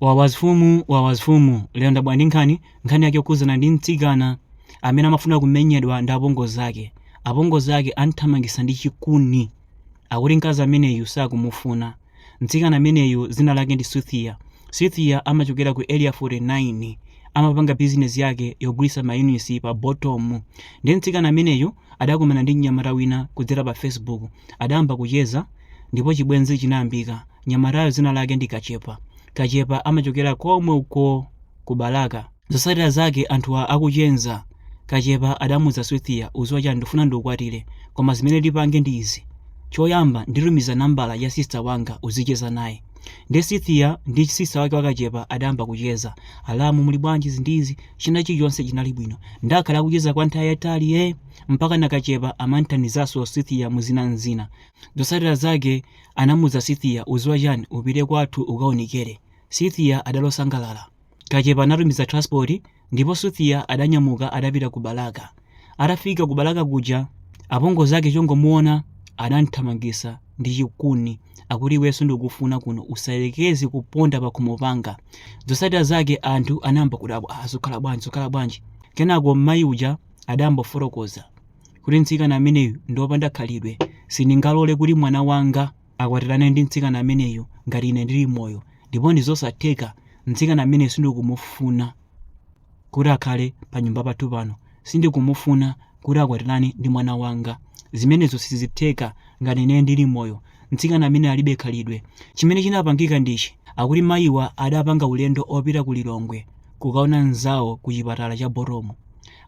wawazifumu lero ndabwera ndi nkhani yake yokhuzana ndi mtsikana amene amafuna kumenyedwa ndi apongozi ake. Apongozi ake anthamangisa ndi chikuni akuti mkazi ameneyu sakumufuna. Mtsikana ameneyu dzina lake ndi Cynthia amachokera ku area 49, amapanga bizinesi yake yogulitsa mayunisi pa bottom. Ndi mtsikana ameneyu adakumana ndi mnyamata wina kudzera pa Facebook, adayamba kucheza ndipo chibwenzi chinayambika. Mnyamatayo dzina lake ndi Kachepa amachokera komwe uko ku Balaka. Zotsatira zake anthuwa akuchenza. Kachepa adamuza Cynthia uziwa chani ndifuna ndikukwatire, koma zimene tipange ndi izi: choyamba nditumiza nambala ya sister wanga uzicheza naye. Ndi Cynthia ndi sister wake Kachepa adayamba kucheza. Alamu muli bwanji zindizi, china chilichonse chinali bwino. Ndakhala kucheza kwa nthawi yayitali mpaka na Kachepa amanthandizaso Cynthia muzina. Zotsatira zake anamuza Cynthia uziwa chani upite kwathu ukaonekere. Cynthia adalosangalala. Kachepa anatumiza transport ndipo Cynthia adanyamuka adapita ku Balaka. Atafika ku Balaka kuja, apongozi ake chongomuona adanthamangisa ndi chikuni akuti iwenso ndikufuna kuno usayelekeze kuponda pa khomo panga. Zotsatira zake anthu anayamba kudabwa, zokhala bwanji. Kenako mayi uja adayamba kufotokoza kuti mtsikana ameneyu ndiopanda khalidwe, sindingalole kuti mwana wanga akwatirane ndi mtsikana ameneyu ngati ine ndili moyo, ndipo ndizosatheka. Mtsikana ameneyu sindikumufuna kuti akhale pa nyumba pathu pano, sindikumufuna kuti akwatirane ndi mwana wanga. Zimenezo sizitheka ngati ine ndili moyo. Mtsikana amene alibe khalidwe. Chimene chinapangika ndichi, akuti mayiwa adapanga ulendo opita ku Lilongwe kukaona nzawo ku chipatala cha Boromo.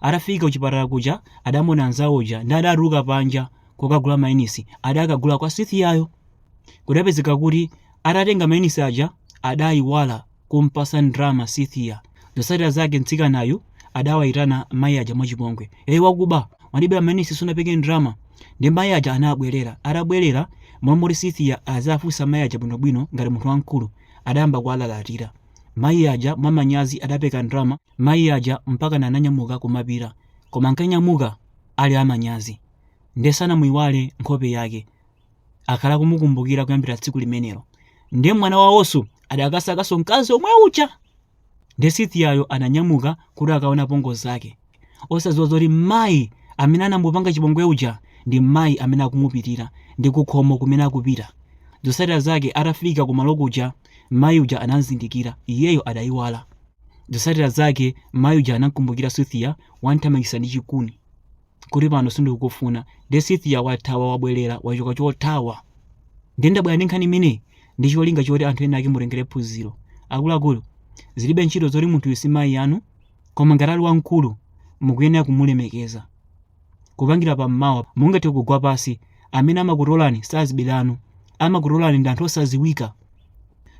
Atafika ku chipatala kuja adamona nzawo uja ndi adatuluka panja kukagula mayunisi, adakagula kwa Cynthiayo. Kudapezeka kuti atatenga mayunisi aja adayiwala kumpasa ndrama Cynthia. Zotsatira zake mtsikanayu adawayitana mayi aja mwachipongwe, wakuba wandibera mayunisi sunapeke ndrama. Ndi mayi aja anabwerera. Atabwerera momwe Cynthia azafunsa mayi aja bwinobwino ngati munthu wamkulu, adayamba kuwalalatira. Mayi aja mwamanyazi adapeka ndrama. Mayi aja mpaka ananyamuka kumapira, koma ankanyamuka ali amanyazi. Ndesana muiwale nkhope yake, akhala kumukumbukira kuyambira tsiku limenelo. Ndiye mwana wawonso adakasakaso mkazi omwe uja. Ndi Cynthiayo ananyamuka kuti akaona apongozi ake, osadziwa zoti mayi amene anamupanga chipongwe uja ndi mayi amene akumupitira ndi kukhomo kumene akupita. Zotsatira zake atafika kumalo kuja, mayi uja anazindikira, iyeyo adayiwala. Zotsatira zake mayi uja anakumbukira Cynthia, wanthamangisa ndi chikuni kuti pano sindikukufuna. Ndi Cynthia wathawa, wabwerera, wachoka chothawa. Ndi ndabwera ndi nkhani imene ndi cholinga choti anthu ena ake mutengere phunziro. Akuluakulu, zilibe ntchito zoti munthu si mayi anu, koma ngati ali wamkulu mukuyenera kumulemekeza. Kupangira pammawa mungathe kugwa pasi, amene amakutolani sazibelanu, amakutolani ndi anthu osaziwika.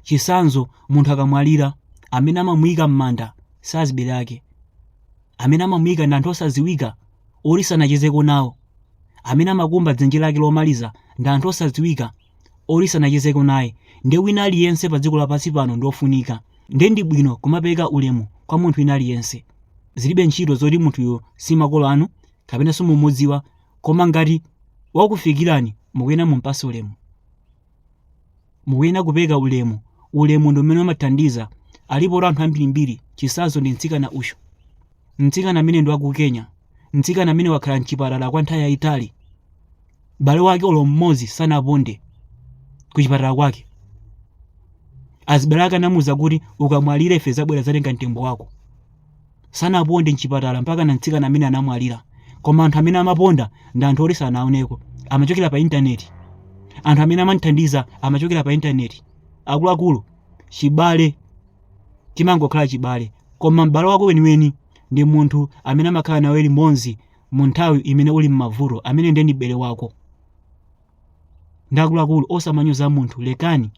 Chisanzo, munthu akamwalira, amene amamuyika m'manda sazibelake, amene amamuyika ndi anthu osaziwika oti sanachezeko nawo. Amene amakumba dzenje lake lomaliza ndi anthu osaziwika oti sanachezeko naye. Ndi wina aliyense pa dziko lapansi pano ndofunika. Ndi bwino kumapereka ulemu kwa munthu wina aliyense. Zilibe ntchito zoti munthuyo si makolo anu kapena simumudziwa, koma ngati wakufikirani mukuyenera mumpase ulemu. Mukuyenera kupereka ulemu. Ulemu ndi umene umathandiza. Alipo anthu ambirimbiri. Chisanzo ndi mtsikana uyu. Mtsikana amene ndi waku Kenya. Mtsikana amene wakhala mchipatala kwa nthawi yayitali. Bale wake olo mmodzi sanaponde ku chipatala kwake. Azibale anamuza kuti ukamwalira ife zabwera zatenga mtembo wako. Sanaponde mchipatala mpaka na mtsikana amene anamwalira. Koma anthu amene amaponda ndi anthu oti sanaoneko, amachokera pa intaneti. Anthu amene amanthandiza amachokera pa intaneti. Akuluakulu, chibale chimangokhala chibale, koma m'bale wako weniweni ndi munthu amene amakhala nawe limodzi mu nthawi imene uli m'mavuto, amene ndi bale wako. Ndi akuluakulu, osamanyoza munthu, lekani